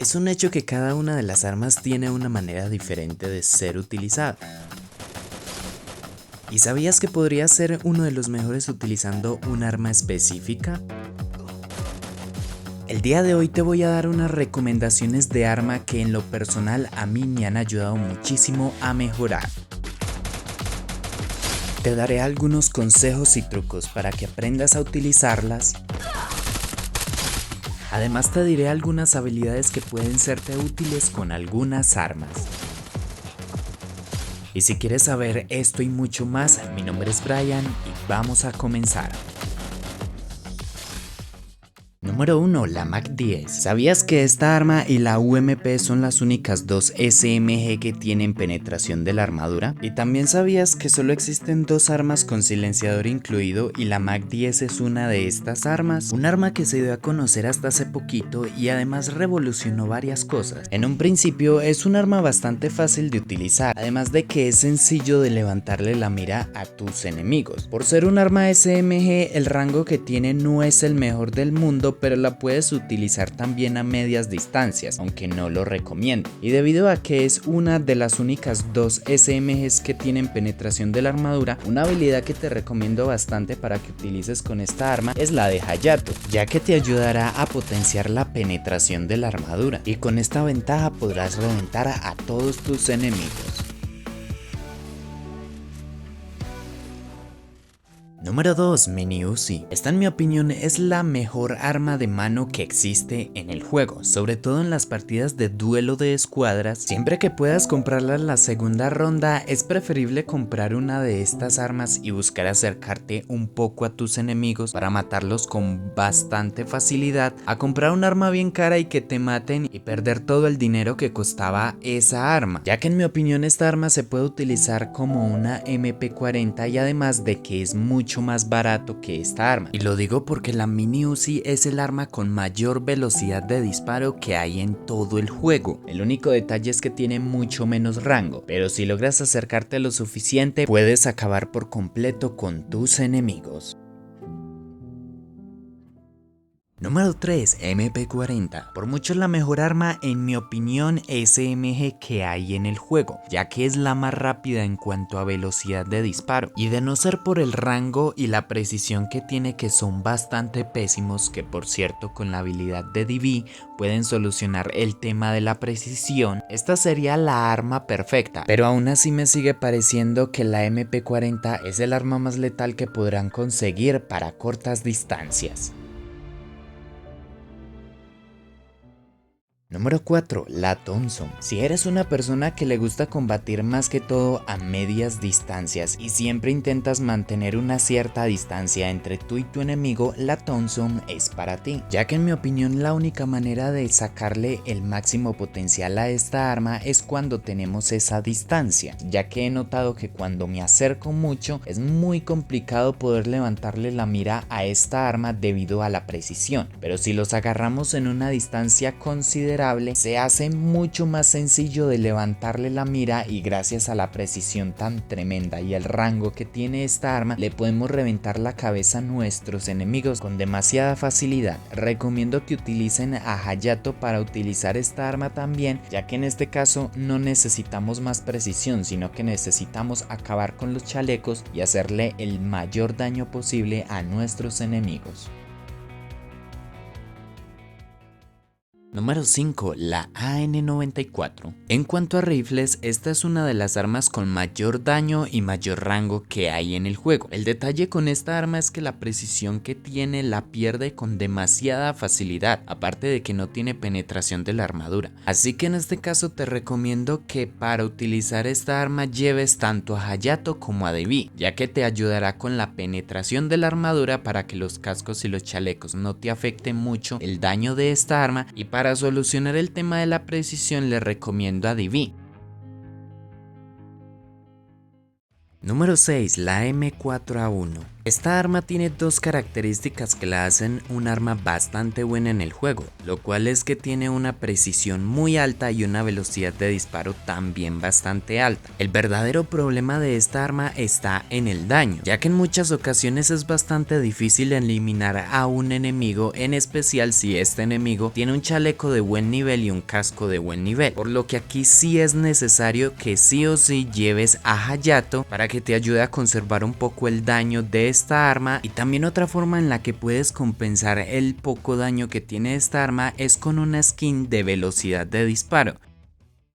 Es un hecho que cada una de las armas tiene una manera diferente de ser utilizada. ¿Y sabías que podrías ser uno de los mejores utilizando un arma específica? El día de hoy te voy a dar unas recomendaciones de arma que en lo personal a mí me han ayudado muchísimo a mejorar. Te daré algunos consejos y trucos para que aprendas a utilizarlas. Además te diré algunas habilidades que pueden serte útiles con algunas armas. Y si quieres saber esto y mucho más, mi nombre es Brian y vamos a comenzar. Número 1. La Mac 10. ¿Sabías que esta arma y la UMP son las únicas dos SMG que tienen penetración de la armadura? Y también sabías que solo existen dos armas con silenciador incluido y la Mac 10 es una de estas armas. Un arma que se dio a conocer hasta hace poquito y además revolucionó varias cosas. En un principio es un arma bastante fácil de utilizar, además de que es sencillo de levantarle la mira a tus enemigos. Por ser un arma SMG, el rango que tiene no es el mejor del mundo, pero la puedes utilizar también a medias distancias, aunque no lo recomiendo. Y debido a que es una de las únicas dos SMGs que tienen penetración de la armadura, una habilidad que te recomiendo bastante para que utilices con esta arma es la de Hayato, ya que te ayudará a potenciar la penetración de la armadura, y con esta ventaja podrás reventar a todos tus enemigos. Número 2. Mini Uzi. Esta en mi opinión es la mejor arma de mano que existe en el juego, sobre todo en las partidas de duelo de escuadras. Siempre que puedas comprarla en la segunda ronda, es preferible comprar una de estas armas y buscar acercarte un poco a tus enemigos para matarlos con bastante facilidad, a comprar un arma bien cara y que te maten y perder todo el dinero que costaba esa arma, ya que en mi opinión esta arma se puede utilizar como una MP40 y además de que es mucho más barato que esta arma. Y lo digo porque la Mini Uzi es el arma con mayor velocidad de disparo que hay en todo el juego. El único detalle es que tiene mucho menos rango, pero si logras acercarte lo suficiente, puedes acabar por completo con tus enemigos. Número 3. MP40. Por mucho la mejor arma en mi opinión SMG que hay en el juego, ya que es la más rápida en cuanto a velocidad de disparo, y de no ser por el rango y la precisión que tiene, que son bastante pésimos, que por cierto con la habilidad de DV pueden solucionar el tema de la precisión, esta sería la arma perfecta, pero aún así me sigue pareciendo que la MP40 es el arma más letal que podrán conseguir para cortas distancias. Número 4. La Thompson. Si eres una persona que le gusta combatir más que todo a medias distancias y siempre intentas mantener una cierta distancia entre tú y tu enemigo, la Thompson es para ti, ya que en mi opinión la única manera de sacarle el máximo potencial a esta arma es cuando tenemos esa distancia, ya que he notado que cuando me acerco mucho es muy complicado poder levantarle la mira a esta arma debido a la precisión, pero si los agarramos en una distancia considerable se hace mucho más sencillo de levantarle la mira, y gracias a la precisión tan tremenda y el rango que tiene esta arma le podemos reventar la cabeza a nuestros enemigos con demasiada facilidad. Recomiendo que utilicen a Hayato para utilizar esta arma también, ya que en este caso no necesitamos más precisión, sino que necesitamos acabar con los chalecos y hacerle el mayor daño posible a nuestros enemigos. Número 5. La AN94. En cuanto a rifles, esta es una de las armas con mayor daño y mayor rango que hay en el juego. El detalle con esta arma es que la precisión que tiene la pierde con demasiada facilidad, aparte de que no tiene penetración de la armadura. Así que en este caso te recomiendo que para utilizar esta arma lleves tanto a Hayato como a DV, ya que te ayudará con la penetración de la armadura para que los cascos y los chalecos no te afecten mucho el daño de esta arma, y para solucionar el tema de la precisión les recomiendo a DV. Número 6. La M4A1. Esta arma tiene dos características que la hacen un arma bastante buena en el juego, lo cual es que tiene una precisión muy alta y una velocidad de disparo también bastante alta. El verdadero problema de esta arma está en el daño, ya que en muchas ocasiones es bastante difícil eliminar a un enemigo, en especial si este enemigo tiene un chaleco de buen nivel y un casco de buen nivel, por lo que aquí sí es necesario que sí o sí lleves a Hayato para que te ayude a conservar un poco el daño de esta arma. Y también otra forma en la que puedes compensar el poco daño que tiene esta arma es con una skin de velocidad de disparo,